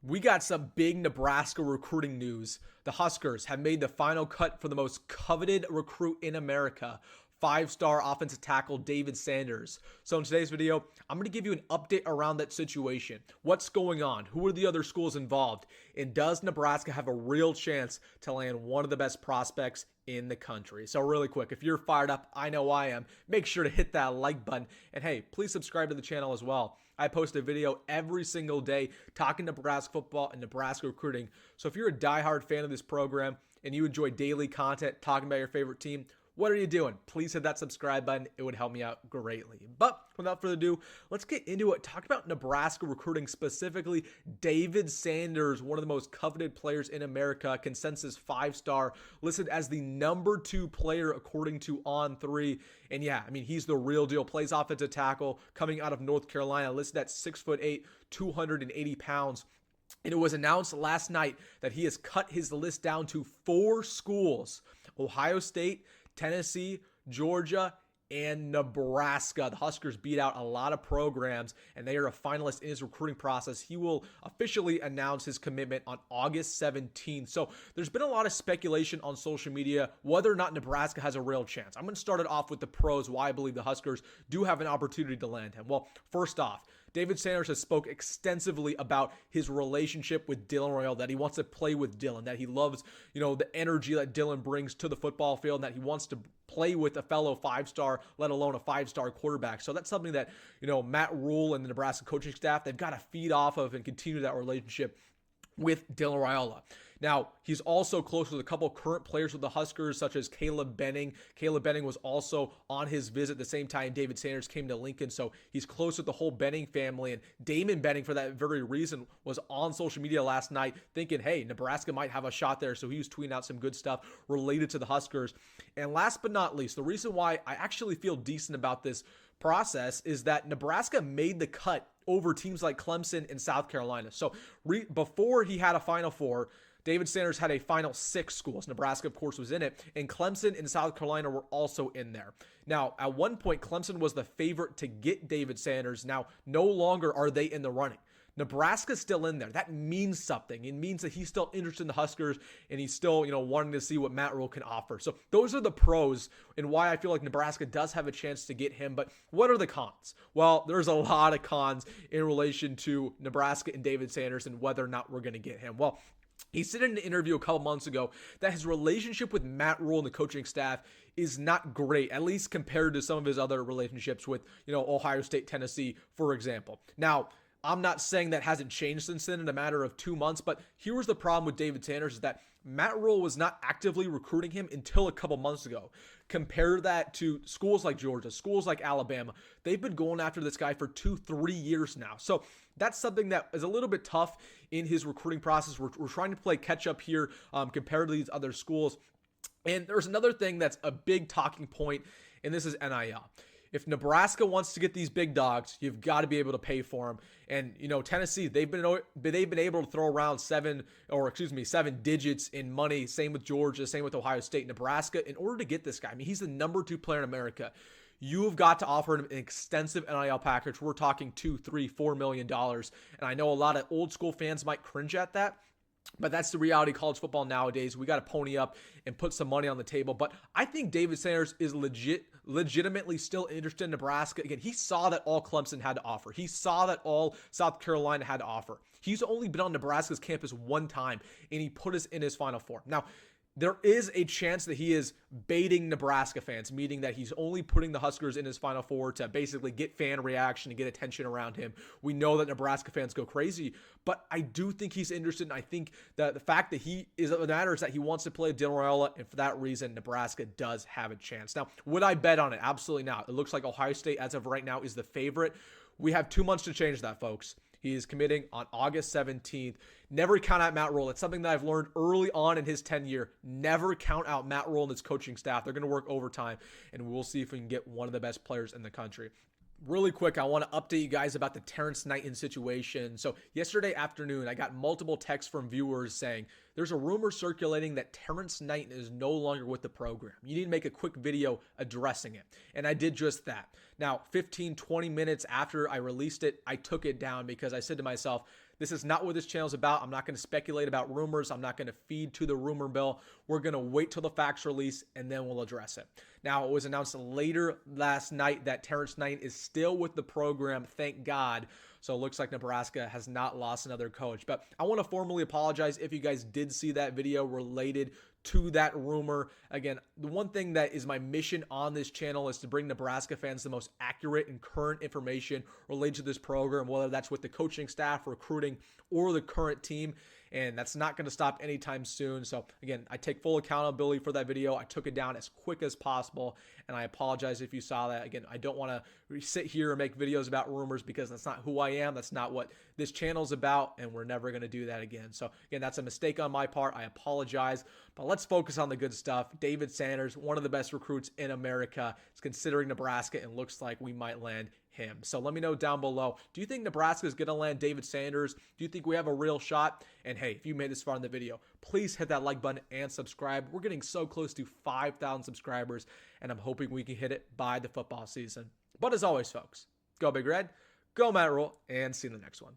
We got some big Nebraska recruiting news. The Huskers have made the final cut for the most coveted recruit in America, five-star offensive tackle David Sanders. So in today's video, I'm going to give you an update around that situation. What's going on? Who are the other schools involved? And does Nebraska have a real chance to land one of the best prospects in the country? So really quick, if you're fired up, I know I am, make sure to hit that like button. And hey, please subscribe to the channel as well. I post a video every single day talking Nebraska football and Nebraska recruiting. So if you're a diehard fan of this program and you enjoy daily content talking about your favorite team, what are you doing? Please hit that subscribe button. It would help me out greatly. But without further ado, let's get into it. Talk about Nebraska recruiting, specifically David Sanders, one of the most coveted players in America, consensus 5-star, listed as the number 2 player according to On3. And yeah, I mean, he's the real deal. Plays offensive tackle, coming out of North Carolina, listed at 6'8", 280 pounds. And it was announced last night that he has cut his list down to 4 schools: Ohio State, Tennessee, Georgia, and Nebraska. The Huskers beat out a lot of programs, and they are a finalist in his recruiting process. He will officially announce his commitment on August 17th. So there's been a lot of speculation on social media whether or not Nebraska has a real chance. I'm going to start it off with the pros, why I believe the Huskers do have an opportunity to land him. Well, first off, David Sanders has spoke extensively about his relationship with Dylan Raiola, that he wants to play with Dylan, that he loves, the energy that Dylan brings to the football field, and that he wants to play with a fellow 5-star, let alone a 5-star quarterback. So that's something that, Matt Rhule and the Nebraska coaching staff, they've got to feed off of and continue that relationship with Dylan Raiola. Now, he's also close with a couple current players with the Huskers, such as Caleb Benning. Caleb Benning was also on his visit at the same time David Sanders came to Lincoln, so he's close with the whole Benning family. And Damon Benning, for that very reason, was on social media last night thinking, hey, Nebraska might have a shot there, so he was tweeting out some good stuff related to the Huskers. And last but not least, the reason why I actually feel decent about this process is that Nebraska made the cut over teams like Clemson and South Carolina. So before he had a Final Four, David Sanders had a Final 6 schools. Nebraska, of course, was in it, and Clemson and South Carolina were also in there. Now, at one point, Clemson was the favorite to get David Sanders. Now, no longer are they in the running. Nebraska's still in there. That means something. It means that he's still interested in the Huskers, and he's still, wanting to see what Matt Rhule can offer. So those are the pros and why I feel like Nebraska does have a chance to get him. But what are the cons? Well, there's a lot of cons in relation to Nebraska and David Sanders and whether or not we're going to get him. Well, he said in an interview a couple months ago that his relationship with Matt Rhule and the coaching staff is not great, at least compared to some of his other relationships with, Ohio State, Tennessee, for example. Now, I'm not saying that hasn't changed since then in a matter of 2 months, but here was the problem with David Sanders is that Matt Rhule was not actively recruiting him until a couple months ago. Compare that to schools like Georgia, schools like Alabama. They've been going after this guy for 2-3 years now. So that's something that is a little bit tough in his recruiting process. We're trying to play catch up here compared to these other schools. And there's another thing that's a big talking point, and this is NIL. If Nebraska wants to get these big dogs, you've got to be able to pay for them. And, Tennessee, they've been able to throw around 7 digits in money. Same with Georgia, same with Ohio State. Nebraska, in order to get this guy, I mean, he's the number 2 player in America. You have got to offer him an extensive NIL package. We're talking $2, $3, $4 million. And I know a lot of old school fans might cringe at that, but that's the reality of college football nowadays. We got to pony up and put some money on the table. But I think David Sanders is legitimately still interested in Nebraska. Again, he saw that all Clemson had to offer. He saw that all South Carolina had to offer. He's only been on Nebraska's campus one time, and he put us in his Final Four. Now, there is a chance that he is baiting Nebraska fans, meaning that he's only putting the Huskers in his Final Four to basically get fan reaction and get attention around him. We know that Nebraska fans go crazy, but I do think he's interested, and I think that the fact that he is what matters is that he wants to play Dylan Raiola, and for that reason, Nebraska does have a chance. Now, would I bet on it? Absolutely not. It looks like Ohio State, as of right now, is the favorite. We have 2 months to change that, folks. He is committing on August 17th. Never count out Matt Rhule. It's something that I've learned early on in his tenure. Never count out Matt Rhule and his coaching staff. They're going to work overtime, and we'll see if we can get one of the best players in the country. Really quick, I want to update you guys about the Terrance Knighton situation. So yesterday afternoon, I got multiple texts from viewers saying there's a rumor circulating that Terrance Knighton is no longer with the program. You need to make a quick video addressing it. And I did just that. Now, 15, 20 minutes after I released it, I took it down because I said to myself, this is not what this channel is about. I'm not going to speculate about rumors. I'm not going to feed to the rumor mill. We're going to wait till the facts release and then we'll address it. Now, it was announced later last night that Terrance Knighton is still with the program, thank God. So it looks like Nebraska has not lost another coach. But I want to formally apologize if you guys did see that video related to that rumor. Again, the one thing that is my mission on this channel is to bring Nebraska fans the most accurate and current information related to this program, whether that's with the coaching staff, recruiting, or the current team. And that's not going to stop anytime soon. So again, I take full accountability for that video. I took it down as quick as possible, and I apologize if you saw that. Again, I don't want to sit here and make videos about rumors because that's not who I am. That's not what this channel's about, and we're never going to do that again. So again, that's a mistake on my part. I apologize, but let's focus on the good stuff. David Sanders, one of the best recruits in America, is considering Nebraska, and looks like we might land him. So let me know down below, do you think Nebraska is going to land David Sanders? Do you think we have a real shot? And hey, if you made this far in the video, please hit that like button and subscribe. We're getting so close to 5,000 subscribers, and I'm hoping we can hit it by the football season. But as always, folks, go Big Red, go Matt Rhule, and see you in the next one.